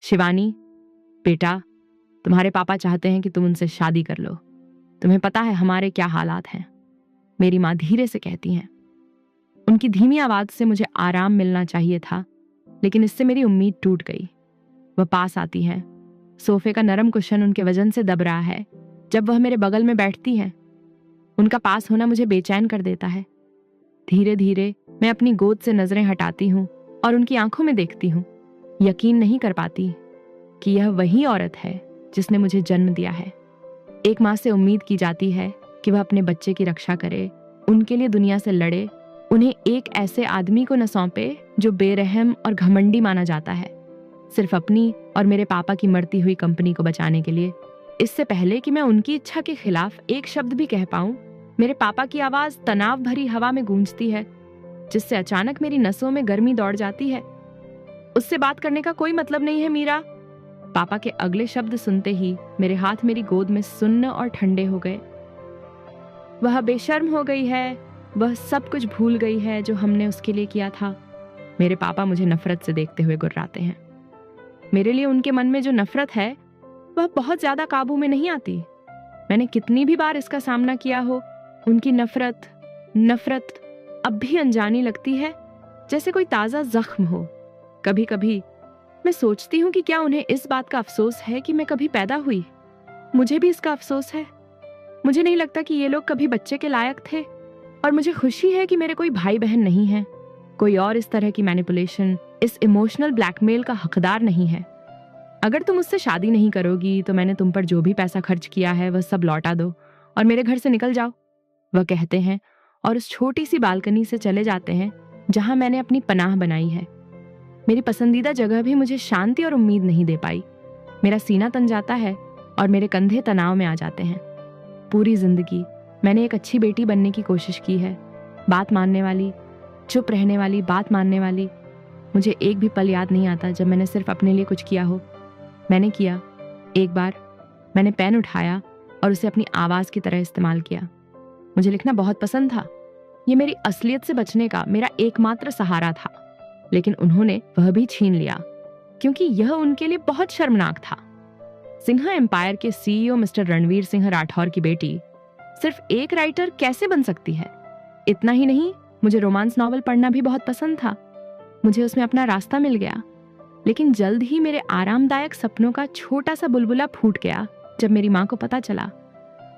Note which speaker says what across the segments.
Speaker 1: शिवानी, बेटा, तुम्हारे पापा चाहते हैं कि तुम उनसे शादी कर लो। तुम्हें पता है हमारे क्या हालात हैं, मेरी माँ धीरे से कहती हैं। उनकी धीमी आवाज से मुझे आराम मिलना चाहिए था, लेकिन इससे मेरी उम्मीद टूट गई। वह पास आती हैं। सोफे का नरम कुशन उनके वजन से दब रहा है। जब वह मेरे बगल में बैठती हैं, उनका पास होना मुझे बेचैन कर देता है। धीरे धीरे मैं अपनी गोद से नजरें हटाती हूँ और उनकी आंखों में देखती हूँ। यकीन नहीं कर पाती कि यह वही औरत है जिसने मुझे जन्म दिया है। एक माँ से उम्मीद की जाती है कि वह अपने बच्चे की रक्षा करे, उनके लिए दुनिया से लड़े, उन्हें एक ऐसे आदमी को न सौंपे जो बेरहम और घमंडी माना जाता है, सिर्फ अपनी और मेरे पापा की मरती हुई कंपनी को बचाने के लिए। इससे पहले कि मैं उनकी इच्छा के खिलाफ एक शब्द भी कह पाऊं, मेरे पापा की आवाज तनाव भरी हवा में गूंजती है, जिससे अचानक मेरी नसों में गर्मी दौड़ जाती है। उससे बात करने का कोई मतलब नहीं है मीरा। पापा के अगले शब्द सुनते ही मेरे हाथ मेरी गोद में सुन्न और ठंडे हो गए। वह बेशर्म हो गई है, वह सब कुछ भूल गई है जो हमने उसके लिए किया था। मेरे पापा मुझे नफरत से देखते हुए गुर्राते हैं। मेरे लिए उनके मन में जो नफरत है वह बहुत ज्यादा काबू में नहीं आती। मैंने कितनी भी बार इसका सामना किया हो, उनकी नफरत अब भी अनजानी लगती है, जैसे कोई ताजा जख्म हो। कभी कभी मैं सोचती हूँ कि क्या उन्हें इस बात का अफसोस है कि मैं कभी पैदा हुई। मुझे भी इसका अफसोस है। मुझे नहीं लगता कि ये लोग कभी बच्चे के लायक थे, और मुझे खुशी है कि मेरे कोई भाई बहन नहीं है। कोई और इस तरह की मैनिपुलेशन, इस इमोशनल ब्लैकमेल का हकदार नहीं है। अगर तुम मुझसे शादी नहीं करोगी तो मैंने तुम पर जो भी पैसा खर्च किया है वह सब लौटा दो और मेरे घर से निकल जाओ, वह कहते हैं, और उस छोटी सी बालकनी से चले जाते हैं जहां मैंने अपनी पनाह बनाई है। मेरी पसंदीदा जगह भी मुझे शांति और उम्मीद नहीं दे पाई। मेरा सीना तन जाता है और मेरे कंधे तनाव में आ जाते हैं। पूरी जिंदगी मैंने एक अच्छी बेटी बनने की कोशिश की है, बात मानने वाली, चुप रहने वाली, बात मानने वाली। मुझे एक भी पल याद नहीं आता जब मैंने सिर्फ अपने लिए कुछ किया हो। मैंने किया। एक बार मैंने पेन उठाया और उसे अपनी आवाज की तरह इस्तेमाल किया। मुझे लिखना बहुत पसंद था। ये मेरी असलियत से बचने का मेरा एकमात्र सहारा था, लेकिन उन्होंने वह भी छीन लिया, क्योंकि यह उनके लिए बहुत शर्मनाक था। सिन्हा एम्पायर के सीईओ मिस्टर रणवीर सिंह राठौर की बेटी सिर्फ एक राइटर कैसे बन सकती है? इतना ही नहीं, मुझे रोमांस नॉवल पढ़ना भी बहुत पसंद था। मुझे उसमें अपना रास्ता मिल गया, लेकिन जल्द ही मेरे आरामदायक सपनों का छोटा सा बुलबुला फूट गया जब मेरी माँ को पता चला।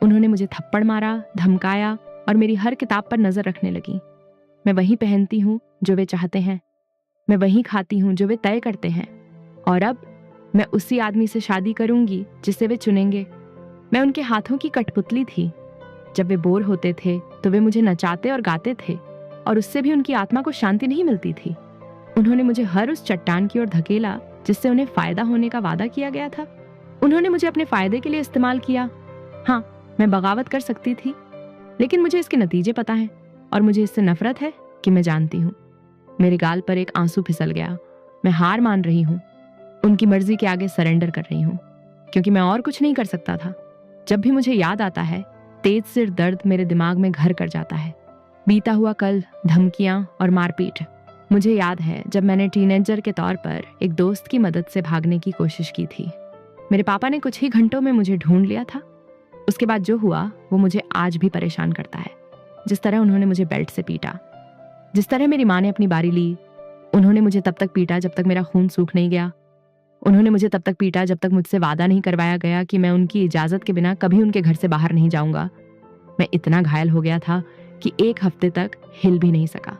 Speaker 1: उन्होंने मुझे थप्पड़ मारा, धमकाया और मेरी हर किताब पर नजर रखने लगी। मैं वही पहनती हूँ जो वे चाहते हैं, मैं वही खाती हूँ जो वे तय करते हैं, और अब मैं उसी आदमी से शादी करूंगी जिसे वे चुनेंगे। मैं उनके हाथों की कठपुतली थी। जब वे बोर होते थे तो वे मुझे नचाते और गाते थे, और उससे भी उनकी आत्मा को शांति नहीं मिलती थी। उन्होंने मुझे हर उस चट्टान की ओर धकेला जिससे उन्हें फायदा होने का वादा किया गया था। उन्होंने मुझे अपने फायदे के लिए इस्तेमाल किया। हाँ, मैं बगावत कर सकती थी, लेकिन मुझे इसके नतीजे पता है, और मुझे इससे नफरत है कि मैं जानती हूँ। मेरे गाल पर एक आंसू फिसल गया। मैं हार मान रही हूँ, उनकी मर्जी के आगे सरेंडर कर रही हूँ, क्योंकि मैं और कुछ नहीं कर सकता था। जब भी मुझे याद आता है, तेज सिर दर्द मेरे दिमाग में घर कर जाता है। बीता हुआ कल, धमकियां और मारपीट। मुझे याद है जब मैंने टीनेजर के तौर पर एक दोस्त की मदद से भागने की कोशिश की थी। मेरे पापा ने कुछ ही घंटों में मुझे ढूंढ लिया था। उसके बाद जो हुआ वो मुझे आज भी परेशान करता है। जिस तरह उन्होंने मुझे बेल्ट से पीटा, जिस तरह मेरी माँ ने अपनी बारी ली। उन्होंने मुझे तब तक पीटा जब तक मेरा खून सूख नहीं गया। उन्होंने मुझे तब तक पीटा जब तक मुझसे वादा नहीं करवाया गया कि मैं उनकी इजाजत के बिना कभी उनके घर से बाहर नहीं जाऊंगा। मैं इतना घायल हो गया था कि एक हफ्ते तक हिल भी नहीं सका।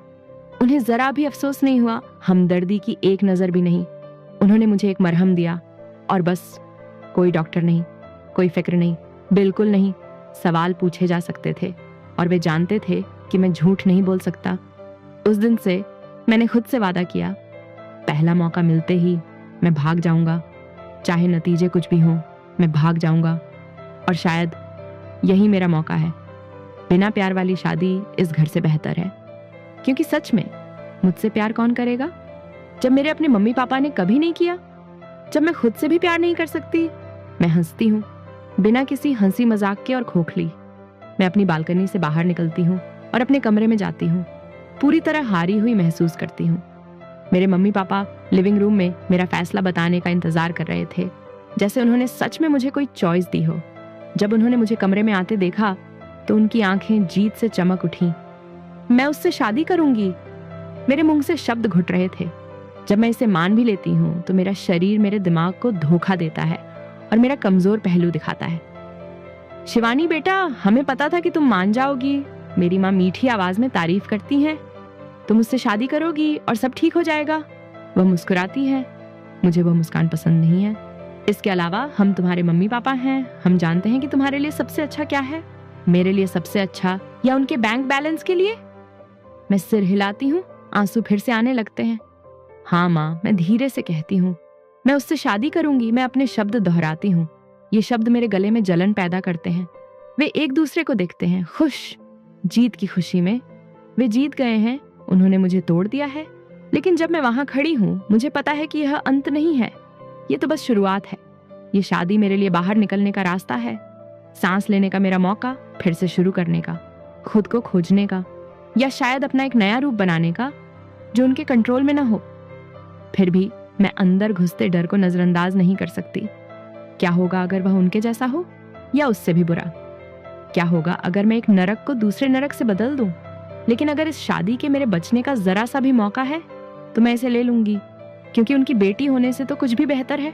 Speaker 1: उन्हें जरा भी अफसोस नहीं हुआ, हमदर्दी की एक नजर भी नहीं। उन्होंने मुझे एक मरहम दिया और बस। कोई डॉक्टर नहीं, कोई फिक्र नहीं, बिल्कुल नहीं। सवाल पूछे जा सकते थे और वे जानते थे कि मैं झूठ नहीं बोल सकता। उस दिन से मैंने खुद से वादा किया, पहला मौका मिलते ही मैं भाग जाऊंगा, चाहे नतीजे कुछ भी हों, मैं भाग जाऊंगा। और शायद यही मेरा मौका है। बिना प्यार वाली शादी इस घर से बेहतर है, क्योंकि सच में मुझसे प्यार कौन करेगा जब मेरे अपने मम्मी पापा ने कभी नहीं किया? जब मैं खुद से भी प्यार नहीं कर सकती? मैं हंसती हूँ, बिना किसी हंसी मजाक के और खोखली। मैं अपनी बालकनी से बाहर निकलती हूँ और अपने कमरे में जाती हूँ। पूरी तरह हारी हुई महसूस करती हूँ। मेरे मम्मी पापा लिविंग रूम में मेरा फैसला बताने का इंतजार कर रहे थे, जैसे उन्होंने सच में मुझे कोई चॉइस दी हो। जब उन्होंने मुझे कमरे में आते देखा तो उनकी आंखें जीत से चमक उठी। मैं उससे शादी करूंगी। मेरे मुंह से शब्द घुट रहे थे। जब मैं इसे मान भी लेती हूँ तो मेरा शरीर मेरे दिमाग को धोखा देता है और मेरा कमजोर पहलू दिखाता है। शिवानी बेटा, हमें पता था कि तुम मान जाओगी। मेरी माँ मीठी आवाज में तारीफ करती हैं। तुम उससे शादी करोगी और सब ठीक हो जाएगा। वह मुस्कुराती है। मुझे वह मुस्कान पसंद नहीं है। इसके अलावा हम तुम्हारे मम्मी पापा हैं। हम जानते हैं कि तुम्हारे लिए सबसे अच्छा क्या है। मेरे लिए सबसे अच्छा या उनके बैंक बैलेंस के लिए? मैं सिर हिलाती हूँ। आंसू फिर से आने लगते हैं। हाँ माँ, मैं धीरे से कहती हूँ, मैं उससे शादी करूंगी। मैं अपने शब्द दोहराती हूँ। ये शब्द मेरे गले में जलन पैदा करते हैं। वे एक दूसरे को देखते हैं, खुश, जीत की खुशी में। वे जीत गए हैं। उन्होंने मुझे तोड़ दिया है। लेकिन जब मैं वहां खड़ी हूँ, मुझे पता है कि यह अंत नहीं है। ये तो बस शुरुआत है। ये शादी मेरे लिए बाहर निकलने का रास्ता है, सांस लेने का मेरा मौका, फिर से शुरू करने का, खुद को खोजने का, या शायद अपना एक नया रूप बनाने का जो उनके कंट्रोल में ना हो। फिर भी मैं अंदर घुसते डर को नजरअंदाज नहीं कर सकती। क्या होगा अगर वह उनके जैसा हो या उससे भी बुरा? क्या होगा अगर मैं एक नरक को दूसरे नरक से बदल दूं? लेकिन अगर इस शादी के मेरे बचने का जरा सा भी मौका है तो मैं इसे ले लूंगी, क्योंकि उनकी बेटी होने से तो कुछ भी बेहतर है।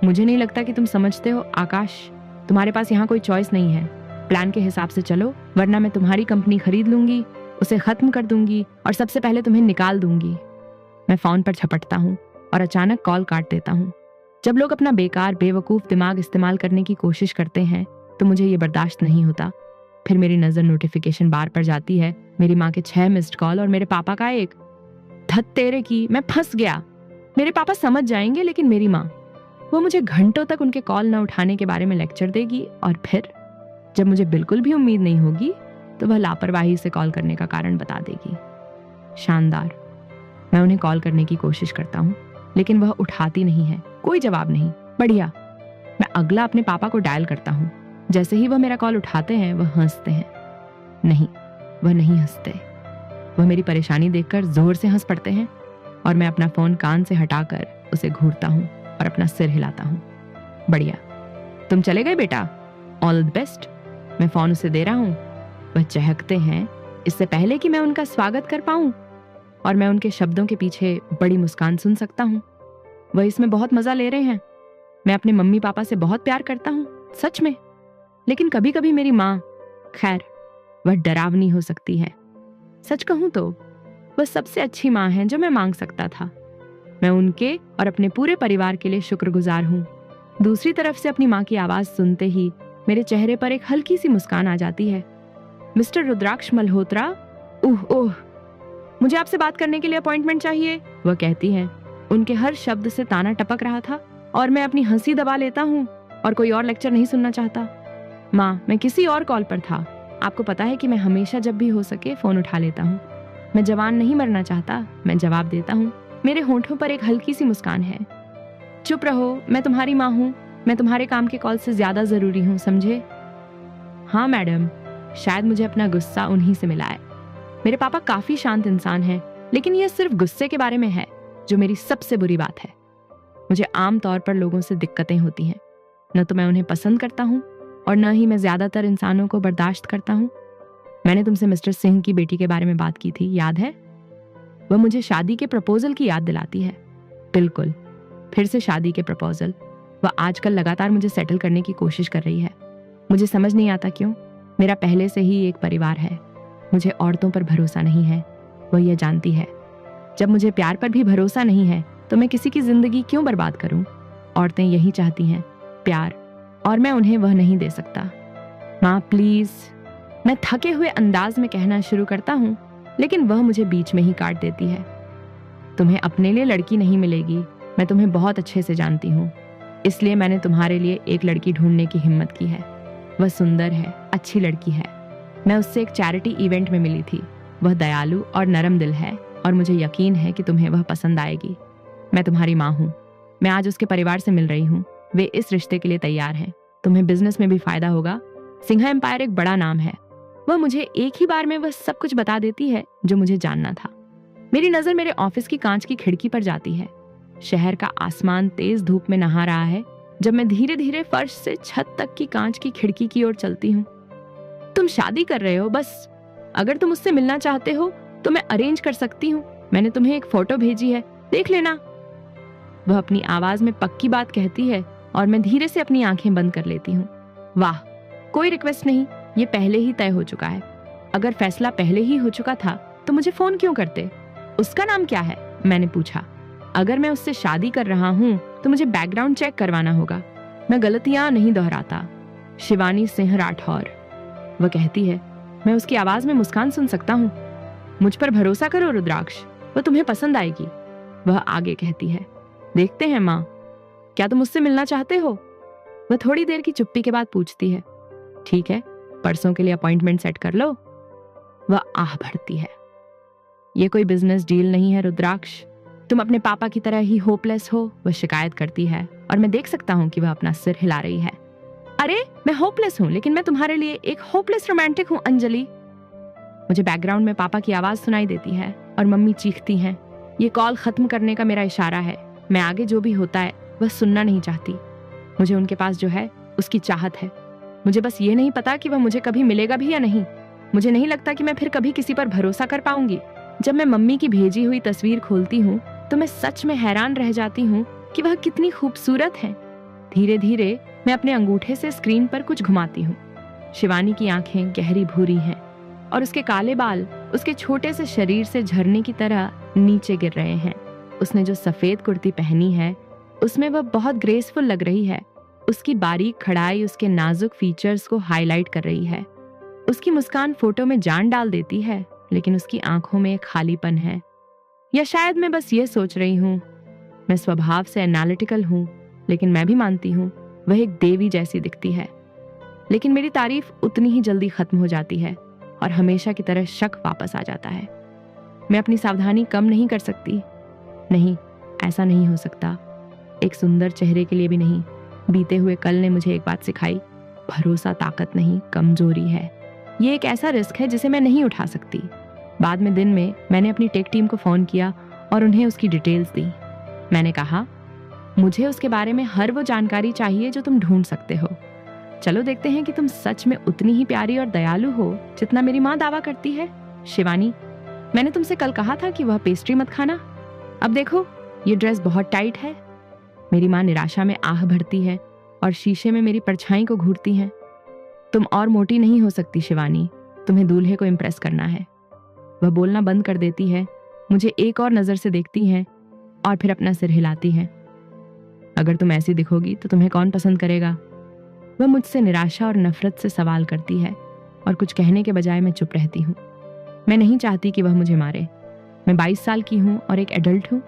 Speaker 1: मुझे नहीं लगता कि तुम समझते हो आकाश। तुम्हारे पास यहाँ कोई चॉइस नहीं है। प्लान के हिसाब से चलो, वरना मैं तुम्हारी कंपनी खरीद लूंगी, उसे खत्म कर दूंगी और सबसे पहले तुम्हें निकाल दूंगी। मैं फोन पर झपटता हूँ और अचानक कॉल काट देता हूँ। जब लोग अपना बेकार बेवकूफ दिमाग इस्तेमाल करने की कोशिश करते हैं तो मुझे ये बर्दाश्त नहीं होता। फिर मेरी नजर नोटिफिकेशन बार पर जाती है। मेरी माँ के 6 मिस्ड कॉल और मेरे पापा का 1। धत तेरे की, मैं फंस गया। मेरे पापा समझ जाएंगे, लेकिन मेरी माँ, वो मुझे घंटों तक उनके कॉल न उठाने के बारे में लेक्चर देगी और फिर जब मुझे बिल्कुल भी उम्मीद नहीं होगी तो वह लापरवाही से कॉल करने का कारण बता देगी। शानदार। मैं उन्हें कॉल करने की कोशिश करता हूँ, लेकिन वह उठाती नहीं है। कोई जवाब नहीं। बढ़िया। मैं अगला अपने पापा को डायल करता हूँ। जैसे ही वह मेरा कॉल उठाते हैं वह हंसते हैं। नहीं, वह नहीं हंसते। वह मेरी परेशानी देखकर जोर से हंस पड़ते हैं और मैं अपना फोन कान से हटाकर उसे घूरता हूँ और अपना सिर हिलाता हूँ। बढ़िया, तुम चले गए बेटा, ऑल द बेस्ट। मैं फोन उसे दे रहा हूँ। वह चहकते हैं इससे पहले कि मैं उनका स्वागत कर पाऊं, और मैं उनके शब्दों के पीछे बड़ी मुस्कान सुन सकता हूँ। वह इसमें बहुत मजा ले रहे हैं। मैं अपने मम्मी पापा से बहुत प्यार करता हूँ, सच में। लेकिन कभी कभी मेरी माँ, खैर, वह डरावनी हो सकती है। सच कहूं तो वह सबसे अच्छी माँ है जो मैं मांग सकता था। मैं उनके और अपने पूरे परिवार के लिए शुक्रगुजार हूँ। दूसरी तरफ से अपनी माँ की आवाज सुनते ही मेरे चेहरे पर एक हल्की सी मुस्कान आ जाती है। मिस्टर रुद्राक्ष मल्होत्रा, ओह ओह, मुझे आपसे बात करने के लिए अपॉइंटमेंट चाहिए, वह कहती है। उनके हर शब्द से ताना टपक रहा था और मैं अपनी हंसी दबा लेता हूँ और कोई और लेक्चर नहीं सुनना चाहता। माँ, मैं किसी और कॉल पर था। आपको पता है कि मैं हमेशा जब भी हो सके फोन उठा लेता हूँ। मैं जवान नहीं मरना चाहता, मैं जवाब देता हूँ। मेरे होंठों पर एक हल्की सी मुस्कान है। चुप रहो, मैं तुम्हारी माँ हूँ। मैं तुम्हारे काम के कॉल से ज्यादा जरूरी हूँ, समझे? हाँ मैडम। शायद मुझे अपना गुस्सा उन्हीं से मिला है। मेरे पापा काफी शांत इंसान हैं, लेकिन यह सिर्फ गुस्से के बारे में है जो मेरी सबसे बुरी बात है। मुझे आम तौर पर लोगों से दिक्कतें होती हैं। न तो मैं उन्हें पसंद करता हूँ और न ही मैं ज्यादातर इंसानों को बर्दाश्त करता हूँ। मैंने तुमसे मिस्टर सिंह की बेटी के बारे में बात की थी, याद है? वह मुझे शादी के प्रपोजल की याद दिलाती है। बिल्कुल, फिर से शादी के प्रपोजल। वह आजकल लगातार मुझे सेटल करने की कोशिश कर रही है। मुझे समझ नहीं आता क्यों। मेरा पहले से ही एक परिवार है। मुझे औरतों पर भरोसा नहीं है, वह यह जानती है। जब मुझे प्यार पर भी भरोसा नहीं है तो मैं किसी की जिंदगी क्यों बर्बाद करूं? औरतें यही चाहती हैं, प्यार, और मैं उन्हें वह नहीं दे सकता। माँ प्लीज, मैं थके हुए अंदाज में कहना शुरू करता हूँ, लेकिन वह मुझे बीच में ही काट देती है। तुम्हें अपने लिए लड़की नहीं मिलेगी, मैं तुम्हें बहुत अच्छे से जानती हूँ। इसलिए मैंने तुम्हारे लिए एक लड़की ढूंढने की हिम्मत की है। वह सुंदर है, अच्छी लड़की है। मैं उससे एक चैरिटी इवेंट में मिली थी। वह दयालु और नरम दिल है और मुझे यकीन है कि तुम्हें वह पसंद आएगी। मैं तुम्हारी माँ हूँ। मैं आज उसके परिवार से मिल रही हूँ। वे इस रिश्ते के लिए तैयार हैं। तुम्हें बिजनेस में भी फायदा होगा। सिंघा एम्पायर एक बड़ा नाम है। वह मुझे एक ही बार में वह सब कुछ बता देती है जो मुझे जानना था। मेरी नजर मेरे ऑफिस की कांच की खिड़की पर जाती है। शहर का आसमान तेज धूप में नहा रहा है जब मैं धीरे धीरे फर्श से छत तक की कांच की खिड़की की ओर चलती हूँ। तुम शादी कर रहे हो, बस अगर तुम उससे मिलना चाहते हो तो मैं अरेंज कर सकती हूँ। मैंने तुम्हें एक फोटो भेजी है, देख लेना। वह अपनी आवाज में पक्की बात कहती है और मैं धीरे से अपनी आंखें बंद कर लेती हूँ। वाह, कोई रिक्वेस्ट नहीं, ये पहले ही तय हो चुका है। अगर फैसला पहले ही हो चुका था तो मुझे फोन क्यों करते? उसका नाम क्या है? मैंने पूछा। अगर मैं उससे शादी कर रहा हूँ तो मुझे बैकग्राउंड चेक करवाना होगा। मैं गलतियां नहीं दोहराता। शिवानी सिंह राठौर, वह कहती है। मैं उसकी आवाज में मुस्कान सुन सकता हूँ। मुझ पर भरोसा करो रुद्राक्ष, वह तुम्हें पसंद आएगी। वह आगे कहती है। देखते हैं माँ, क्या तुम उससे मिलना चाहते हो? वह थोड़ी देर की चुप्पी के बाद पूछती है। ठीक है, परसों के लिए अपॉइंटमेंट सेट कर लो। वह आह भरती है। यह कोई बिजनेस डील नहीं है रुद्राक्ष, तुम अपने पापा की तरह ही होपलेस हो। वह शिकायत करती है और मैं देख सकता हूँ कि वह अपना सिर हिला रही है। अरे, मैं होपलेस हूँ, लेकिन मैं तुम्हारे लिए एक होपलेस रोमांटिक हूँ अंजलि। मुझे बैकग्राउंड में पापा की आवाज सुनाई देती है और मम्मी चीखती हैं। ये कॉल खत्म करने का मेरा इशारा है। मैं आगे जो भी होता है वह सुनना नहीं चाहती। मुझे उनके पास जो है उसकी चाहत है। मुझे बस ये नहीं पता कि वह मुझे कभी मिलेगा भी या नहीं। मुझे नहीं लगता कि मैं फिर कभी किसी पर भरोसा कर पाऊंगी। जब मैं मम्मी की भेजी हुई तस्वीर खोलती हूँ तो मैं सच में हैरान रह जाती हूँ कि वह कितनी खूबसूरत है। धीरे धीरे मैं अपने अंगूठे से स्क्रीन पर कुछ घुमाती हूँ। शिवानी की आंखें गहरी भूरी हैं और उसके काले बाल उसके छोटे से शरीर से झरने की तरह नीचे गिर रहे हैं। उसने जो सफेद कुर्ती पहनी है उसमें वह बहुत ग्रेसफुल लग रही है। उसकी बारीक खड़ाई उसके नाजुक फीचर्स को हाईलाइट कर रही है। उसकी मुस्कान फोटो में जान डाल देती है, लेकिन उसकी आंखों में एक खालीपन है। या शायद मैं बस ये सोच रही हूँ। मैं स्वभाव से एनालिटिकल हूँ, लेकिन मैं भी मानती हूँ वह एक देवी जैसी दिखती है। लेकिन मेरी तारीफ उतनी ही जल्दी खत्म हो जाती है और हमेशा की तरह शक वापस आ जाता है। मैं अपनी सावधानी कम नहीं कर सकती। नहीं, ऐसा नहीं हो सकता। एक सुंदर चेहरे के लिए भी नहीं। बीते हुए कल ने मुझे एक बात सिखाई, भरोसा ताकत नहीं, कमजोरी है। ये एक ऐसा रिस्क है जिसे मैं नहीं उठा सकती। बाद में दिन में मैंने अपनी टेक टीम को फोन किया और उन्हें उसकी डिटेल्स दी। मैंने कहा, मुझे उसके बारे में हर वो जानकारी चाहिए जो तुम ढूंढ सकते हो। चलो देखते हैं कि तुम सच में उतनी ही प्यारी और दयालु हो जितना मेरी माँ दावा करती है। शिवानी, मैंने तुमसे कल कहा था कि वह पेस्ट्री मत खाना। अब देखो, ये ड्रेस बहुत टाइट है। मेरी माँ निराशा में आह भरती है और शीशे में मेरी परछाई को घूरती है। तुम और मोटी नहीं हो सकती शिवानी, तुम्हें दूल्हे को इम्प्रेस करना है। वह बोलना बंद कर देती है, मुझे एक और नजर से देखती है और फिर अपना सिर हिलाती है। अगर तुम ऐसी दिखोगी तो तुम्हें कौन पसंद करेगा? वह मुझसे निराशा और नफरत से सवाल करती है और कुछ कहने के बजाय मैं चुप रहती हूँ। मैं नहीं चाहती कि वह मुझे मारे। मैं 22 साल की हूँ और एक एडल्ट हूँ,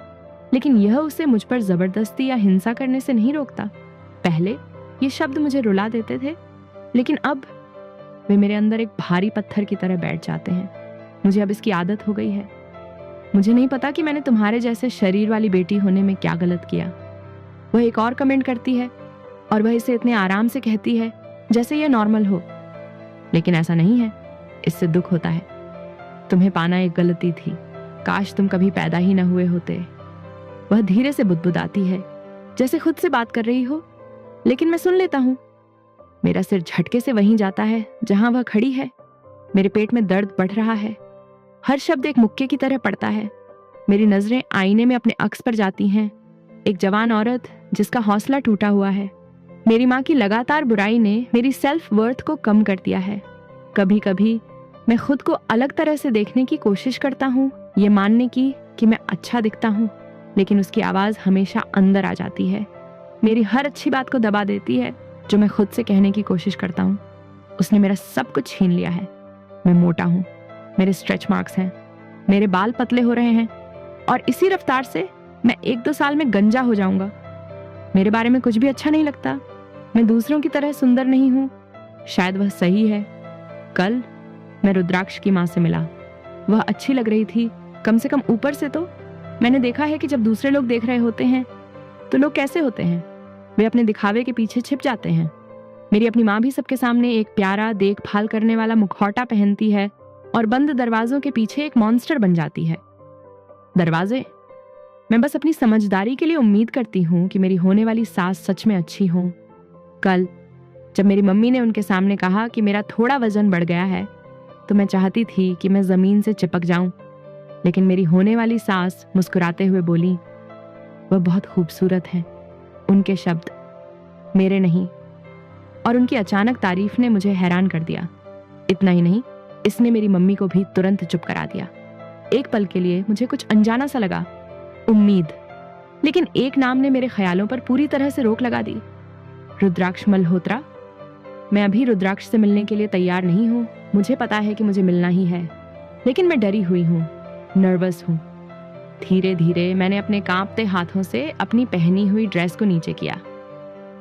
Speaker 1: लेकिन यह उसे मुझ पर जबरदस्ती या हिंसा करने से नहीं रोकता। पहले ये शब्द मुझे रुला देते थे, लेकिन अब वे मेरे अंदर एक भारी पत्थर की तरह बैठ जाते हैं। मुझे अब इसकी आदत हो गई है। मुझे नहीं पता कि मैंने तुम्हारे जैसे शरीर वाली बेटी होने में क्या गलत किया। वह एक और कमेंट करती है और वह इसे इतने आराम से कहती है जैसे यह नॉर्मल हो, लेकिन ऐसा नहीं है। इससे दुख होता है। तुम्हें पाना एक गलती थी, काश तुम कभी पैदा ही न हुए होते। वह धीरे से बुदबुदाती है, जैसे खुद से बात कर रही हो, लेकिन मैं सुन लेता हूँ। मेरा सिर झटके से वहीं जाता है जहां वह खड़ी है। मेरे पेट में दर्द बढ़ रहा है। हर शब्द एक मुक्के की तरह पड़ता है। मेरी नजरें आईने में अपने अक्स पर जाती हैं। एक जवान औरत जिसका हौसला टूटा हुआ है। मेरी माँ की लगातार बुराई ने मेरी सेल्फ वर्थ को कम कर दिया है। कभी कभी मैं खुद को अलग तरह से देखने की कोशिश करता हूँ, ये मानने की कि मैं अच्छा दिखता हूँ, लेकिन उसकी आवाज हमेशा अंदर आ जाती है। मेरी हर अच्छी बात को दबा देती है जो मैं खुद से कहने की कोशिश करता हूँ। उसने मेरा सब कुछ छीन लिया है। मैं मोटा हूँ, मेरे स्ट्रेच मार्क्स हैं, मेरे बाल पतले हो रहे हैं और इसी रफ्तार से मैं 1-2 साल में गंजा हो जाऊंगा। मेरे बारे में कुछ भी अच्छा नहीं लगता। मैं दूसरों की तरह सुंदर नहीं हूँ। शायद वह सही है। कल मैं रुद्राक्ष की माँ से मिला। वह अच्छी लग रही थी, कम से कम ऊपर से तो। मैंने देखा है कि जब दूसरे लोग देख रहे होते हैं तो लोग कैसे होते हैं, वे अपने दिखावे के पीछे छिप जाते हैं। मेरी अपनी माँ भी सबके सामने एक प्यारा देखभाल करने वाला मुखौटा पहनती है और बंद दरवाजों के पीछे एक मॉन्स्टर बन जाती है। दरवाजे। मैं बस अपनी समझदारी के लिए उम्मीद करती हूँ कि मेरी होने वाली सास सच में अच्छी हो। कल जब मेरी मम्मी ने उनके सामने कहा कि मेरा थोड़ा वजन बढ़ गया है, तो मैं चाहती थी कि मैं जमीन से चिपक जाऊं, लेकिन मेरी होने वाली सास मुस्कुराते हुए बोली, वह बहुत खूबसूरत है। उनके शब्द, मेरे नहीं। और उनकी अचानक तारीफ ने मुझे हैरान कर दिया। इतना ही नहीं, इसने मेरी मम्मी को भी तुरंत चुप करा दिया। एक पल के लिए मुझे कुछ अनजाना सा लगा, उम्मीद। लेकिन एक नाम ने मेरे ख्यालों पर पूरी तरह से रोक लगा दी, रुद्राक्ष मल्होत्रा। मैं अभी रुद्राक्ष से मिलने के लिए तैयार नहीं हूँ। मुझे पता है कि मुझे मिलना ही है, लेकिन मैं डरी हुई हूँ, नर्वस हूँ। धीरे धीरे मैंने अपने कांपते हाथों से अपनी पहनी हुई ड्रेस को नीचे किया।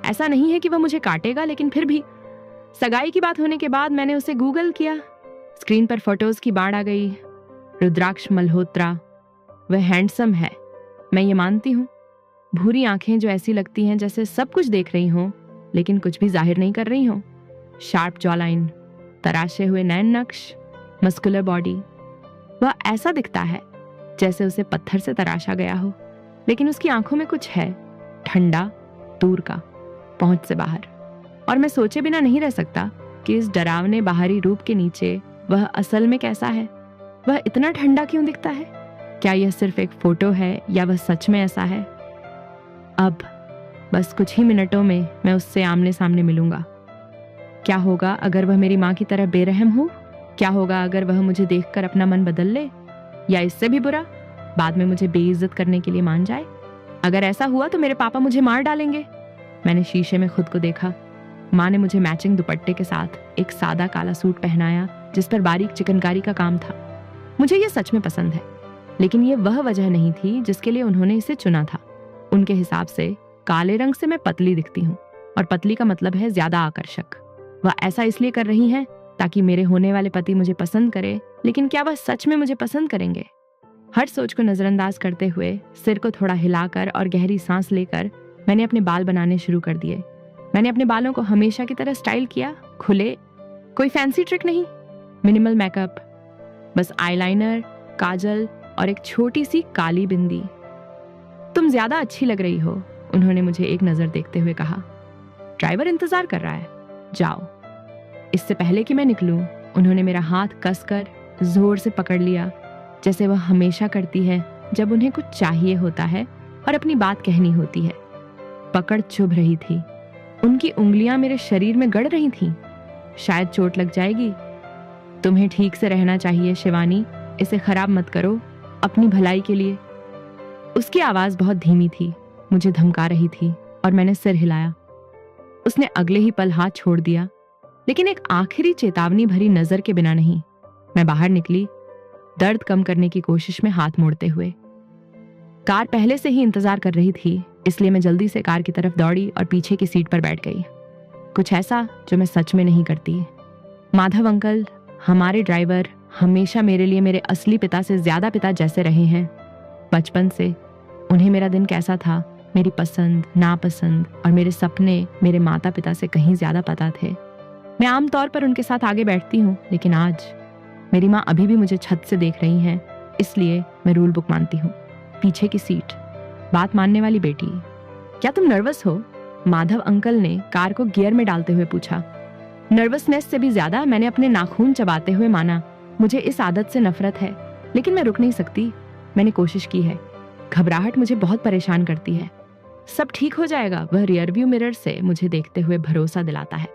Speaker 1: ऐसा नहीं है कि वह मुझे काटेगा, लेकिन फिर भी सगाई की बात होने के बाद मैंने उसे गूगल किया। स्क्रीन पर फोटोज की बाढ़ आ गई। रुद्राक्ष मल्होत्रा, वह हैंडसम है, मैं ये मानती हूँ। भूरी आंखें जो ऐसी लगती हैं जैसे सब कुछ देख रही हों, लेकिन कुछ भी जाहिर नहीं कर रही हों। शार्प जॉलाइन, तराशे हुए नैन नक्श, मस्कुलर बॉडी। वह ऐसा दिखता है जैसे उसे पत्थर से तराशा गया हो, लेकिन उसकी आंखों में कुछ है, ठंडा, दूर का, पहुंच से बाहर। और मैं सोचे बिना नहीं रह सकता कि इस डरावने बाहरी रूप के नीचे वह असल में कैसा है। वह इतना ठंडा क्यों दिखता है? क्या यह सिर्फ एक फोटो है या वह सच में ऐसा है? अब बस कुछ ही मिनटों में मैं उससे आमने सामने मिलूंगा। क्या होगा अगर वह मेरी माँ की तरह बेरहम हो? क्या होगा अगर वह मुझे देखकर अपना मन बदल ले, या इससे भी बुरा, बाद में मुझे बेइज्जत करने के लिए मान जाए? अगर ऐसा हुआ तो मेरे पापा मुझे मार डालेंगे। मैंने शीशे में खुद को देखा। माँ ने मुझे मैचिंग दुपट्टे के साथ एक सादा काला सूट पहनाया जिस पर बारीक चिकनकारी का काम था। मुझे यह सच में पसंद है, लेकिन यह वह वजह नहीं थी जिसके लिए उन्होंने इसे चुना था। उनके हिसाब से काले रंग से मैं पतली दिखती हूँ, और पतली का मतलब है ज्यादा आकर्षक। वह ऐसा इसलिए कर रही हैं ताकि मेरे होने वाले पति मुझे पसंद करे, लेकिन क्या वह सच में मुझे पसंद करेंगे? हर सोच को नजरअंदाज करते हुए, सिर को थोड़ा हिलाकर और गहरी सांस लेकर मैंने अपने बाल बनाने शुरू कर दिए। मैंने अपने बालों को हमेशा की तरह स्टाइल किया, खुले, कोई फैंसी ट्रिक नहीं, मिनिमल मेकअप, बस आईलाइनर, काजल और एक छोटी सी काली बिंदी। तुम ज्यादा अच्छी लग रही हो, उन्होंने मुझे एक नजर देखते हुए कहा। ड्राइवर इंतजार कर रहा है, जाओ। इससे पहले कि मैं निकलूं, उन्होंने मेरा हाथ कसकर जोर से पकड़ लिया, जैसे वह हमेशा करती है जब उन्हें कुछ चाहिए होता है और अपनी बात कहनी होती है। पकड़ चुभ रही थी, उनकी उंगलियां मेरे शरीर में गड़ रही थीं। शायद चोट लग जाएगी। तुम्हें ठीक से रहना चाहिए शिवानी, इसे खराब मत करो, अपनी भलाई के लिए। उसकी आवाज बहुत धीमी थी, मुझे धमका रही थी, और मैंने सिर हिलाया। उसने अगले ही पल हाथ छोड़ दिया, लेकिन एक आखिरी चेतावनी भरी नजर के बिना नहीं। मैं बाहर निकली, दर्द कम करने की कोशिश में हाथ मोड़ते हुए। कार पहले से ही इंतजार कर रही थी, इसलिए मैं जल्दी से कार की तरफ दौड़ी और पीछे की सीट पर बैठ गई। कुछ ऐसा जो मैं सच में नहीं करती। माधव अंकल, हमारे ड्राइवर, हमेशा मेरे लिए मेरे असली पिता से ज्यादा पिता जैसे रहे हैं। बचपन से उन्हें मेरा दिन कैसा था, मेरी पसंद, नापसंद और मेरे सपने मेरे माता पिता से कहीं ज्यादा पता थे। मैं आमतौर पर उनके साथ आगे बैठती हूँ, लेकिन आज मेरी माँ अभी भी मुझे छत से देख रही हैं, इसलिए मैं रूल बुक मानती हूँ। पीछे की सीट, बात मानने वाली बेटी। क्या तुम नर्वस हो? माधव अंकल ने कार को गियर में डालते हुए पूछा। नर्वसनेस से भी ज्यादा मैंने अपने नाखून चबाते हुए माना। मुझे इस आदत से नफरत है, लेकिन मैं रुक नहीं सकती। मैंने कोशिश की है। घबराहट मुझे बहुत परेशान करती है। सब ठीक हो जाएगा, वह रियरव्यू मिरर से मुझे देखते हुए भरोसा दिलाता है।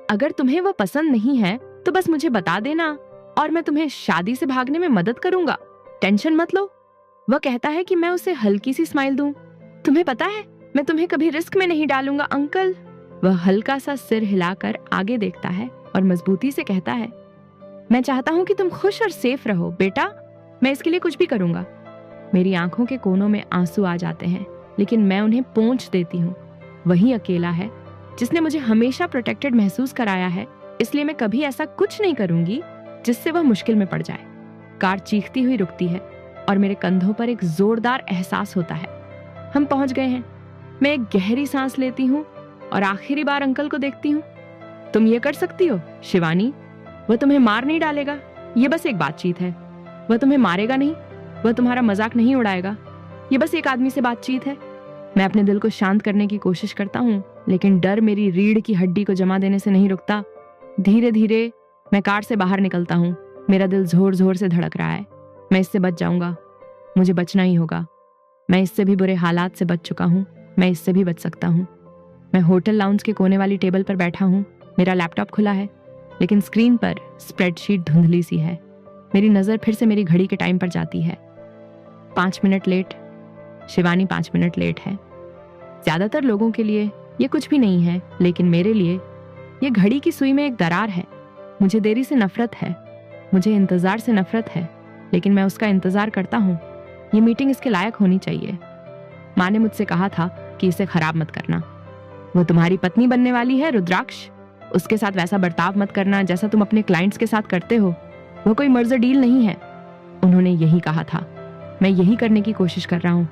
Speaker 1: अगर तुम्हें वो पसंद नहीं है तो बस मुझे बता देना और मैं तुम्हें शादी से भागने में मदद करूंगा, टेंशन मत लो। वह कहता है कि मैं उसे हल्की सी स्माइल दूं। तुम्हें पता है, मैं तुम्हें कभी रिस्क में नहीं डालूंगा अंकल। वह हल्का सा सिर हिलाकर आगे देखता है और मजबूती से कहता है, मैं चाहता हूं कि तुम खुश और सेफ रहो बेटा, मैं इसके लिए कुछ भी करूंगा। मेरी आंखों के कोनों में आंसू आ जाते हैं, लेकिन मैं उन्हें पोंछ देती हूँ। वही अकेला है जिसने मुझे हमेशा प्रोटेक्टेड महसूस कराया है, इसलिए मैं कभी ऐसा कुछ नहीं करूंगी जिससे वह मुश्किल में पड़ जाए। कार चीखती हुई रुकती है और मेरे कंधों पर एक जोरदार एहसास होता है। हम पहुंच गए हैं। मैं एक गहरी सांस लेती हूँ और आखिरी बार अंकल को देखती हूँ। तुम ये कर सकती हो शिवानी, वह तुम्हें मार नहीं डालेगा, ये बस एक बातचीत है। वह तुम्हें मारेगा नहीं, वह तुम्हारा मजाक नहीं उड़ाएगा। ये बस एक आदमी से बातचीत है। मैं अपने दिल को शांत करने की कोशिश करता हूँ, लेकिन डर मेरी रीढ़ की हड्डी को जमा देने से नहीं रुकता। धीरे धीरे मैं कार से बाहर निकलता हूँ। मेरा दिल जोर जोर से धड़क रहा है। मैं इससे बच जाऊंगा, मुझे बचना ही होगा। मैं इससे भी बुरे हालात से बच चुका हूँ, मैं इससे भी बच सकता हूँ। मैं होटल लाउंज के कोने वाली टेबल पर बैठा हूँ। मेरा लैपटॉप खुला है, लेकिन स्क्रीन पर स्प्रेडशीट धुंधली सी है। मेरी नज़र फिर से मेरी घड़ी के टाइम पर जाती है। 5 minute late. Shivani 5 minute late है। ज़्यादातर लोगों के लिए ये कुछ भी नहीं है, लेकिन मेरे लिए ये घड़ी की सुई में एक दरार है। मुझे देरी से नफरत है, मुझे इंतज़ार से नफरत है, लेकिन मैं उसका इंतज़ार करता हूँ। ये मीटिंग इसके लायक होनी चाहिए। माँ ने मुझसे कहा था कि इसे खराब मत करना। वो तुम्हारी पत्नी बनने वाली है रुद्राक्ष, उसके साथ वैसा बर्ताव मत करना जैसा तुम अपने क्लाइंट्स के साथ करते हो। वो कोई मर्ज डील नहीं है। उन्होंने यही कहा था। मैं यही करने की कोशिश कर रहा हूँ।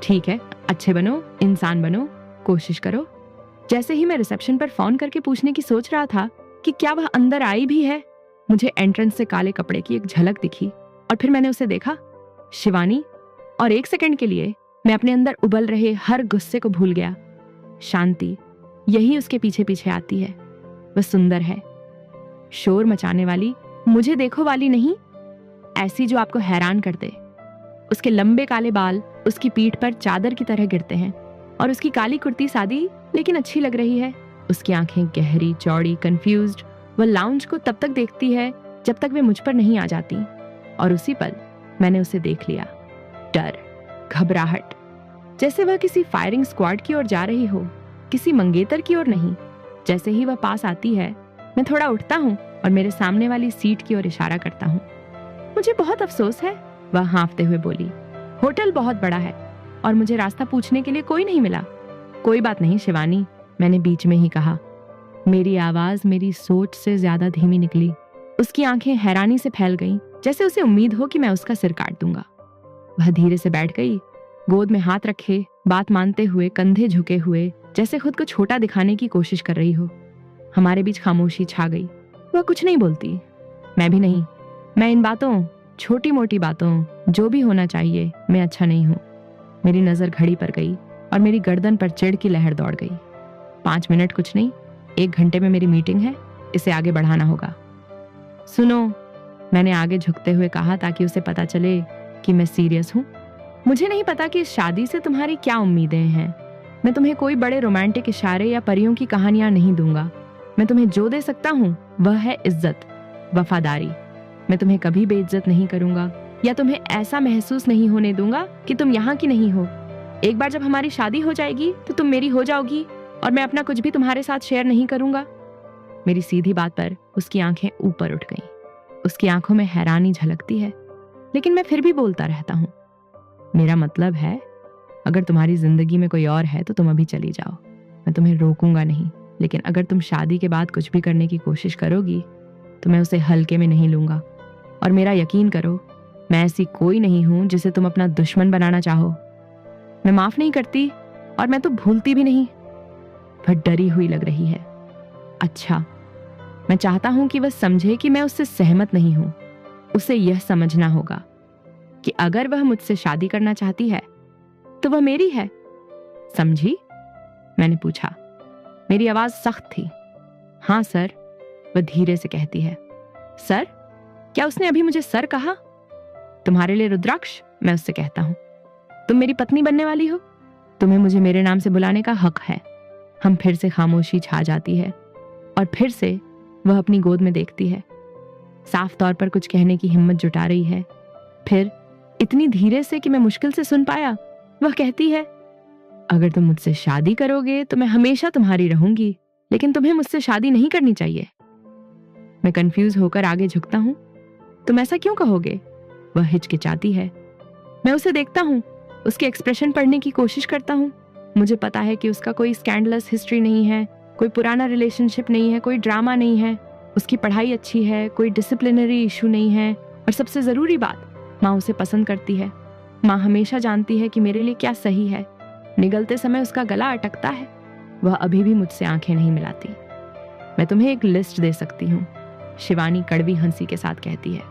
Speaker 1: ठीक है, अच्छे बनो, इंसान बनो, कोशिश करो। जैसे ही मैं रिसेप्शन पर फोन करके पूछने की सोच रहा था कि क्या वह अंदर आई भी है, मुझे एंट्रेंस से काले कपड़े की एक झलक दिखी और फिर मैंने उसे देखा, शिवानी। और एक सेकंड के लिए मैं अपने अंदर उबल रहे हर गुस्से को भूल गया। शांति, यही उसके पीछे पीछे आती है। वह सुंदर है, शोर मचाने वाली, मुझे देखो वाली नहीं, ऐसी जो आपको हैरान कर दे। उसके लंबे काले बाल उसकी पीठ पर चादर की तरह गिरते हैं और उसकी काली कुर्ती सादी लेकिन अच्छी लग रही है। उसकी आंखें गहरी, चौड़ी, कंफ्यूज्ड। वह लाउंज को तब तक देखती है जब तक वे मुझ पर नहीं आ जाती, और उसी पल मैंने उसे देख लिया। डर, घबराहट, जैसे वह किसी फायरिंग स्क्वाड की ओर जा रही हो, किसी मंगेतर की ओर नहीं। जैसे ही वह पास आती है, मैं थोड़ा उठता हूँ और मेरे सामने वाली सीट की ओर इशारा करता हूँ। मुझे बहुत अफसोस है, वह हाँफते हुए बोली। होटल बहुत बड़ा है और मुझे रास्ता पूछने के लिए कोई नहीं मिला। कोई बात नहीं शिवानी, मैंने बीच में ही कहा। मेरी आवाज मेरी सोच से ज्यादा धीमी निकली। उसकी आंखें हैरानी से फैल गईं, जैसे उसे उम्मीद हो कि मैं उसका सिर काट दूंगा। वह धीरे से बैठ गई, गोद में हाथ रखे, बात मानते हुए, कंधे झुके हुए, जैसे खुद को छोटा दिखाने की कोशिश कर रही हो। हमारे बीच खामोशी छा गई। वह कुछ नहीं बोलती, मैं भी नहीं। मैं इन बातों, छोटी मोटी बातों, जो भी होना चाहिए, मैं अच्छा नहीं हूँ। मेरी नजर घड़ी पर गई और मेरी गर्दन पर चिढ़ की लहर दौड़ गई। 5 मिनट कुछ नहीं, 1 घंटे में मेरी मीटिंग है, इसे आगे बढ़ाना होगा। सुनो, मैंने आगे झुकते हुए कहा ताकि उसे पता चले कि मैं सीरियस हूँ। मुझे नहीं पता कि इस शादी से तुम्हारी क्या उम्मीदें हैं। मैं तुम्हें कोई बड़े रोमांटिक इशारे या परियों की कहानियां नहीं दूंगा। मैं तुम्हें जो दे सकता हूँ वह है इज्जत, वफादारी। मैं तुम्हें कभी बेइज्जत नहीं करूंगा या तुम्हें ऐसा महसूस नहीं होने दूंगा कि तुम यहाँ की नहीं हो। एक बार जब हमारी शादी हो जाएगी तो तुम मेरी हो जाओगी और मैं अपना कुछ भी तुम्हारे साथ शेयर नहीं करूंगा। मेरी सीधी बात पर उसकी आंखें ऊपर उठ गईं। उसकी आंखों में हैरानी झलकती है, लेकिन मैं फिर भी बोलता रहता हूँ। मेरा मतलब है, अगर तुम्हारी जिंदगी में कोई और है तो तुम अभी चली जाओ, मैं तुम्हें रोकूंगा नहीं। लेकिन अगर तुम शादी के बाद कुछ भी करने की कोशिश करोगी तो मैं उसे हल्के में नहीं लूंगा। और मेरा यकीन करो, मैं ऐसी कोई नहीं हूं जिसे तुम अपना दुश्मन बनाना चाहो। मैं माफ नहीं करती और मैं तो भूलती भी नहीं। वह डरी हुई लग रही है। अच्छा, मैं चाहता हूं कि वह समझे कि मैं उससे सहमत नहीं हूं। उसे यह समझना होगा कि अगर वह मुझसे शादी करना चाहती है तो वह मेरी है। समझी? मैंने पूछा। मेरी आवाज सख्त थी। हाँ सर, वह धीरे से कहती है। सर? क्या उसने अभी मुझे सर कहा? तुम्हारे लिए रुद्राक्ष, मैं उससे कहता हूं। तुम मेरी पत्नी बनने वाली हो, तुम्हें मुझे मेरे नाम से बुलाने का हक है। हम फिर से खामोशी छा जाती है और फिर से वह अपनी गोद में देखती है, साफ तौर पर कुछ कहने की हिम्मत जुटा रही है। फिर इतनी धीरे से कि मैं मुश्किल से सुन पाया, वह कहती है, अगर तुम मुझसे शादी करोगे तो मैं हमेशा तुम्हारी रहूंगी, लेकिन तुम्हें मुझसे शादी नहीं करनी चाहिए। मैं कंफ्यूज होकर आगे झुकता हूं। तुम ऐसा क्यों कहोगे? वह हिचकिचाती है। मैं उसे देखता हूं, उसके एक्सप्रेशन पढ़ने की कोशिश करता हूं। मुझे पता है कि उसका कोई स्कैंडलस हिस्ट्री नहीं है, कोई पुराना रिलेशनशिप नहीं है, कोई ड्रामा नहीं है। उसकी पढ़ाई अच्छी है, कोई डिसिप्लिनरी इशू नहीं है, और सबसे जरूरी बात, माँ उसे पसंद करती है। माँ हमेशा जानती है कि मेरे लिए क्या सही है। निगलते समय उसका गला अटकता है। वह अभी भी मुझसे आंखें नहीं मिलाती। मैं तुम्हें एक लिस्ट दे सकती हूँ, शिवानी कड़वी हंसी के साथ कहती है।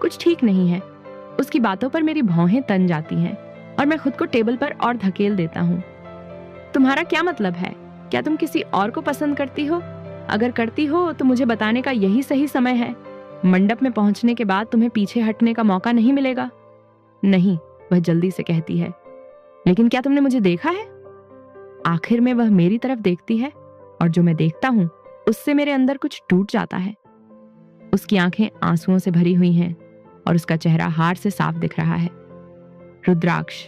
Speaker 1: कुछ ठीक नहीं है, उसकी बातों पर मेरी भौहें तन जाती हैं और मैं खुद को टेबल पर और धकेल देता हूँ। तुम्हारा क्या मतलब है? क्या तुम किसी और को पसंद करती हो? अगर करती हो तो मुझे बताने का यही सही समय है। मंडप में पहुंचने के बाद तुम्हें पीछे हटने का मौका नहीं मिलेगा। नहीं, वह जल्दी से कहती है। लेकिन क्या तुमने मुझे देखा है? आखिर में वह मेरी तरफ देखती है और जो मैं देखता हूं उससे मेरे अंदर कुछ टूट जाता है। उसकी आंखें आंसुओं से भरी हुई हैं और उसका चेहरा हार से साफ दिख रहा है। रुद्राक्ष,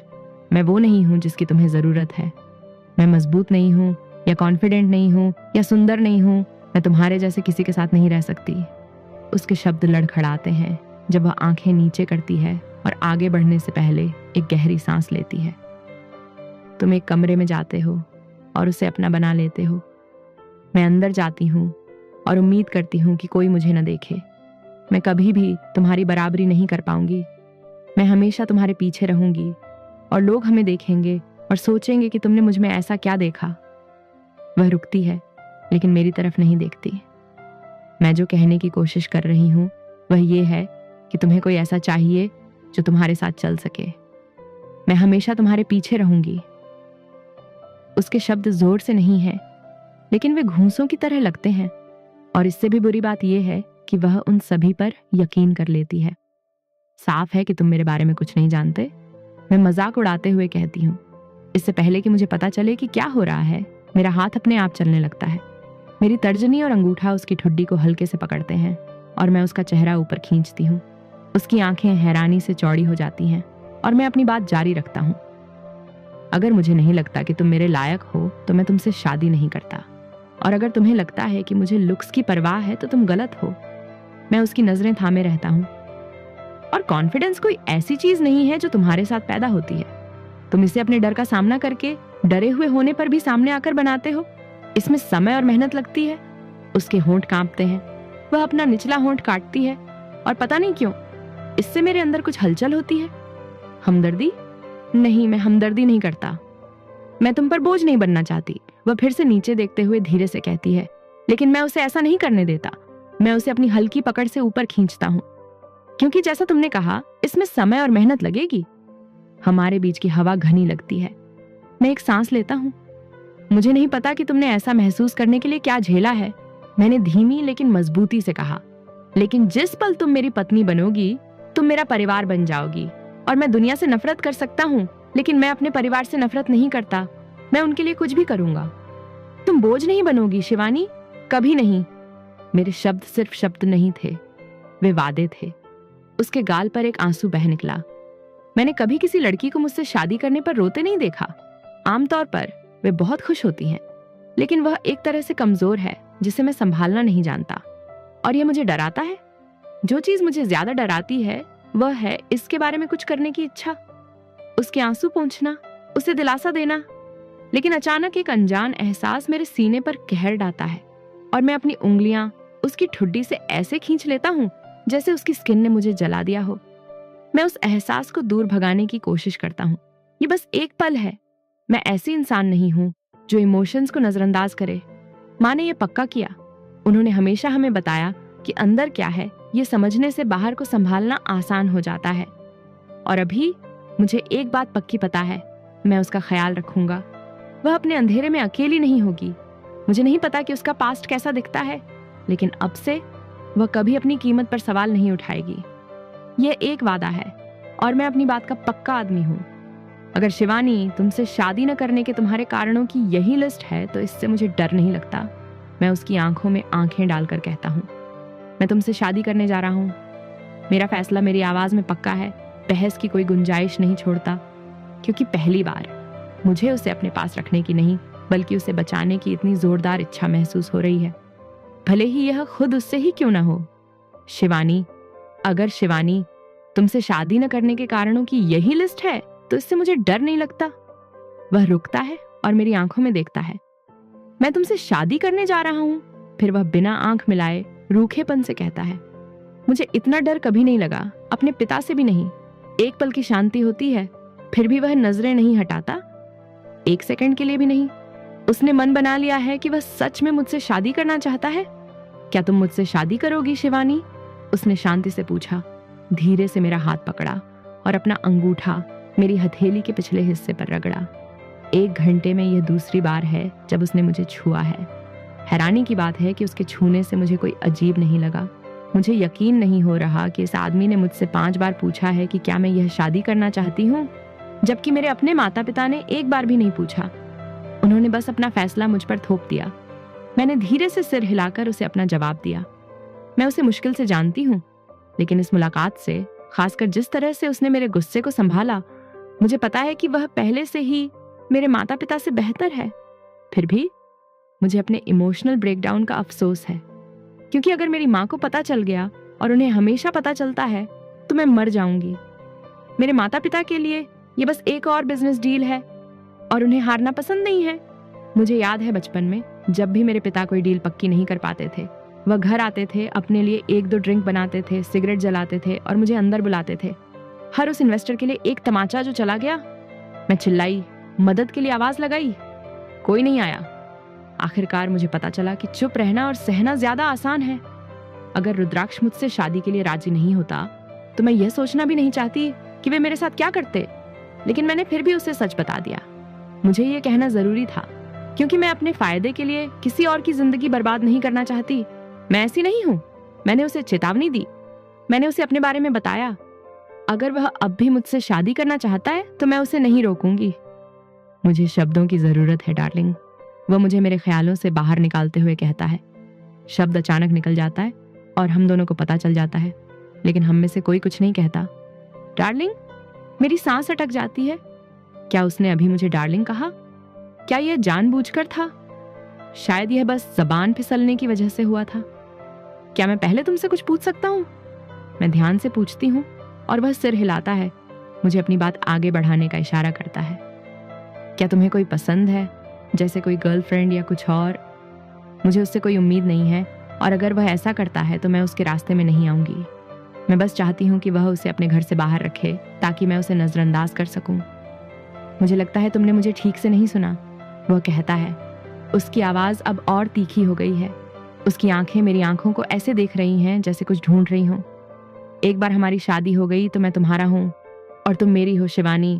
Speaker 1: मैं वो नहीं हूं जिसकी तुम्हें जरूरत है। मैं मजबूत नहीं हूं या कॉन्फिडेंट नहीं हूं या सुंदर नहीं हूं। मैं तुम्हारे जैसे किसी के साथ नहीं रह सकती। उसके शब्द लड़खड़ाते हैं जब वह आंखें नीचे करती है और आगे बढ़ने से पहले एक गहरी सांस लेती है। तुम एक कमरे में जाते हो और उसे अपना बना लेते हो। मैं अंदर जाती हूँ और उम्मीद करती हूँ कि कोई मुझे न देखे। मैं कभी भी तुम्हारी बराबरी नहीं कर पाऊंगी। मैं हमेशा तुम्हारे पीछे रहूंगी और लोग हमें देखेंगे और सोचेंगे कि तुमने मुझ में ऐसा क्या देखा। वह रुकती है लेकिन मेरी तरफ नहीं देखती। मैं जो कहने की कोशिश कर रही हूँ वह ये है कि तुम्हें कोई ऐसा चाहिए जो तुम्हारे साथ चल सके। मैं हमेशा तुम्हारे पीछे रहूंगी। उसके शब्द जोर से नहीं हैं, लेकिन वे घूंसों की तरह लगते हैं। और इससे भी बुरी बात यह है कि वह उन सभी पर यकीन कर लेती है। साफ है कि तुम मेरे बारे में कुछ नहीं जानते। मैं मजाक उड़ाते हुए कहती हूँ। इससे पहले कि मुझे पता चले कि क्या हो रहा है, मेरा हाथ अपने आप चलने लगता है। मेरी तर्जनी और अंगूठा उसकी ठुड्डी को हल्के से पकड़ते हैं और मैं उसका चेहरा ऊपर खींचती हूँ। उसकी आंखें हैरानी से चौड़ी हो जाती हैं और मैं अपनी बात जारी रखता हूँ। अगर मुझे नहीं लगता कि तुम मेरे लायक हो तो मैं तुमसे शादी नहीं करता। और अगर तुम्हें लगता है कि मुझे लुक्स की परवाह है तो तुम गलत हो। मैं उसकी नजरें थामे रहता हूँ। और कॉन्फिडेंस कोई ऐसी चीज नहीं है जो तुम्हारे साथ पैदा होती है। तुम इसे अपने डर का सामना करके डरे हुए होने पर भी सामने आकर बनाते हो। इसमें समय और मेहनत लगती है। उसके होंठ कांपते हैं। वह अपना निचला होंठ काटती है और पता नहीं क्यों इससे मेरे अंदर कुछ हलचल होती है। हमदर्दी? नहीं, मैं हमदर्दी नहीं करता। मैं तुम पर बोझ नहीं बनना चाहती। वह फिर से नीचे देखते हुए धीरे से कहती है। लेकिन मैं उसे ऐसा नहीं करने देता। मैं उसे अपनी हल्की पकड़ से ऊपर खींचता हूँ, क्योंकि जैसा तुमने कहा इसमें समय और मेहनत लगेगी। हमारे बीच की हवा घनी लगती है। मैं एक सांस लेता हूँ। मुझे नहीं पता कि तुमने ऐसा महसूस करने के लिए क्या झेला है। मैंने धीमी लेकिन मजबूती से कहा। लेकिन जिस पल तुम मेरी पत्नी बनोगी तुम मेरा परिवार बन जाओगी। और मैं दुनिया से नफरत कर सकता हूँ, लेकिन मैं अपने परिवार से नफरत नहीं करता। मैं उनके लिए कुछ भी करूंगा। तुम बोझ नहीं बनोगी शिवानी, कभी नहीं। मेरे शब्द सिर्फ शब्द नहीं थे, वे वादे थे। उसके गाल पर एक आंसू बह निकला। मैंने कभी किसी लड़की को मुझसे शादी करने पर रोते नहीं देखा। आमतौर पर वे बहुत खुश होती हैं, लेकिन वह एक तरह से कमजोर है जिसे मैं संभालना नहीं जानता। और यह मुझे डराता है। जो चीज मुझे ज्यादा डराती है वह है इसके बारे में कुछ करने की इच्छा। उसके आंसू पोंछना, उसे दिलासा देना। लेकिन अचानक एक अनजान एहसास मेरे सीने पर कहर डालता है और मैं अपनी उंगलियां उसकी ठुड्डी से ऐसे खींच लेता हूं जैसे उसकी स्किन ने मुझे जला दिया हो। मैं उस एहसास को दूर भगाने की कोशिश करता हूँ। ये बस एक पल है। मैं ऐसी इंसान नहीं हूँ जो इमोशंस को नजरअंदाज करे। माँ ने ये पक्का किया। उन्होंने हमेशा हमें बताया कि अंदर क्या है ये समझने से बाहर को संभालना आसान हो जाता है। और अभी मुझे एक बात पक्की पता है, मैं उसका ख्याल रखूंगा। वह अपने अंधेरे में अकेली नहीं होगी। मुझे नहीं पता कि उसका पास्ट कैसा दिखता है, लेकिन अब से वह कभी अपनी कीमत पर सवाल नहीं उठाएगी। यह एक वादा है और मैं अपनी बात का पक्का आदमी हूँ। अगर शिवानी तुमसे शादी न करने के तुम्हारे कारणों की यही लिस्ट है तो इससे मुझे डर नहीं लगता। मैं उसकी आंखों में आंखें डालकर कहता हूँ, मैं तुमसे शादी करने जा रहा हूँ। मेरा फैसला मेरी आवाज में पक्का है। बहस की कोई गुंजाइश नहीं छोड़ता, क्योंकि पहली बार मुझे उसे अपने पास रखने की नहीं बल्कि उसे बचाने की इतनी जोरदार इच्छा महसूस हो रही है, भले ही यह खुद उससे ही क्यों ना हो। शिवानी, अगर शिवानी तुमसे शादी न करने के कारणों की यही लिस्ट है तो इससे मुझे डर नहीं लगता। वह रुकता है और मेरी आंखों में देखता है। मैं तुमसे शादी करने जा रहा हूं। फिर वह बिना आंख मिलाए रूखेपन से कहता है, मुझे इतना डर कभी नहीं लगा, अपने पिता से भी नहीं। एक पल की शांति होती है, फिर भी वह नजरें नहीं हटाता, एक सेकंड के लिए भी नहीं। उसने मन बना लिया है कि वह सच में मुझसे शादी करना चाहता है। क्या तुम मुझसे शादी करोगी शिवानी? उसने शांति से पूछा। धीरे से मेरा हाथ पकड़ा और अपना अंगूठा मेरी हथेली के पिछले हिस्से पर रगड़ा। 1 घंटे में यह दूसरी बार है जब उसने मुझे छुआ है। हैरानी की बात है कि उसके छूने से मुझे कोई अजीब नहीं लगा। मुझे यकीन नहीं हो रहा कि इस आदमी ने मुझसे 5 बार पूछा है कि क्या मैं यह शादी करना चाहती हूँ, जबकि मेरे अपने माता पिता ने एक बार भी नहीं पूछा। उन्होंने बस अपना फैसला मुझ पर थोप दिया। मैंने धीरे से सिर हिलाकर उसे अपना जवाब दिया। मैं उसे मुश्किल से जानती हूँ, लेकिन इस मुलाकात से, खासकर जिस तरह से उसने मेरे गुस्से को संभाला, मुझे पता है कि वह पहले से ही मेरे माता पिता से बेहतर है। फिर भी मुझे अपने इमोशनल ब्रेकडाउन का अफसोस है, क्योंकि अगर मेरी माँ को पता चल गया और उन्हें हमेशा पता चलता है तो मैं मर जाऊंगी। मेरे माता पिता के लिए ये बस एक और बिजनेस डील है और उन्हें हारना पसंद नहीं है। मुझे याद है बचपन में जब भी मेरे पिता कोई डील पक्की नहीं कर पाते थे, वह घर आते थे, अपने लिए 1-2 ड्रिंक बनाते थे, सिगरेट जलाते थे और मुझे अंदर बुलाते थे। हर उस इन्वेस्टर के लिए एक तमाचा जो चला गया, मैं चिल्लाई, मदद के लिए आवाज लगाई, कोई नहीं आया। आखिरकार मुझे पता चला कि चुप रहना और सहना ज्यादा आसान है। अगर रुद्राक्ष मुझसे शादी के लिए राजी नहीं होता तो मैं यह सोचना भी नहीं चाहती कि वे मेरे साथ क्या करते, लेकिन मैंने फिर भी उसे सच बता दिया। मुझे यह कहना जरूरी था, क्योंकि मैं अपने फायदे के लिए किसी और की जिंदगी बर्बाद नहीं करना चाहती। मैं ऐसी नहीं हूं। मैंने उसे चेतावनी दी। मैंने उसे अपने बारे में बताया। अगर वह अब भी मुझसे शादी करना चाहता है तो मैं उसे नहीं रोकूंगी। मुझे शब्दों की जरूरत है डार्लिंग, वह मुझे मेरे ख्यालों से बाहर निकालते हुए कहता है। शब्द अचानक निकल जाता है और हम दोनों को पता चल जाता है, लेकिन हम में से कोई कुछ नहीं कहता। डार्लिंग, मेरी सांस अटक जाती है। क्या उसने अभी मुझे डार्लिंग कहा? क्या यह जानबूझकर था? शायद यह बस जबान फिसलने की वजह से हुआ था। क्या मैं पहले तुमसे कुछ पूछ सकता हूँ? मैं ध्यान से पूछती हूँ और वह सिर हिलाता है, मुझे अपनी बात आगे बढ़ाने का इशारा करता है। क्या तुम्हें कोई पसंद है, जैसे कोई गर्लफ्रेंड या कुछ और? मुझे उससे कोई उम्मीद नहीं है, और अगर वह ऐसा करता है तो मैं उसके रास्ते में नहीं आऊंगी। मैं बस चाहती हूँ कि वह उसे अपने घर से बाहर रखे ताकि मैं उसे नजरअंदाज कर सकूं। मुझे लगता है तुमने मुझे ठीक से नहीं सुना, वह कहता है। उसकी आवाज अब और तीखी हो गई है। उसकी आंखें मेरी आंखों को ऐसे देख रही हैं जैसे कुछ ढूंढ रही हों। एक बार हमारी शादी हो गई तो मैं तुम्हारा हूं और तुम मेरी हो, शिवानी।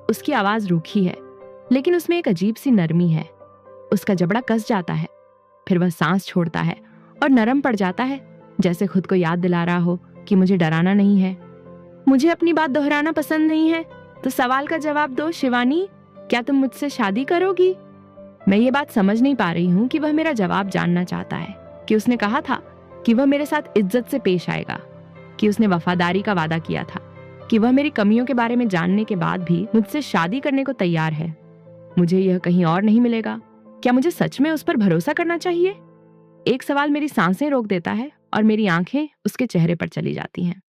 Speaker 1: उसकी आवाज रूखी है, लेकिन उसमें एक अजीब सी नरमी है। उसका जबड़ा कस जाता है, फिर वह सांस छोड़ता है और नरम पड़ जाता है, जैसे खुद को याद दिला रहा हो कि मुझे डराना नहीं है। मुझे अपनी बात दोहराना पसंद नहीं है, तो सवाल का जवाब दो शिवानी, क्या तुम मुझसे शादी करोगी? मैं ये बात समझ नहीं पा रही हूँ कि वह मेरा जवाब जानना चाहता है, कि उसने कहा था कि वह मेरे साथ इज्जत से पेश आएगा, कि उसने वफादारी का वादा किया था, कि वह मेरी कमियों के बारे में जानने के बाद भी मुझसे शादी करने को तैयार है। मुझे यह कहीं और नहीं मिलेगा। क्या मुझे सच में उस पर भरोसा करना चाहिए? एक सवाल मेरी सांसें रोक देता है और मेरी आंखें उसके चेहरे पर चली जाती हैं।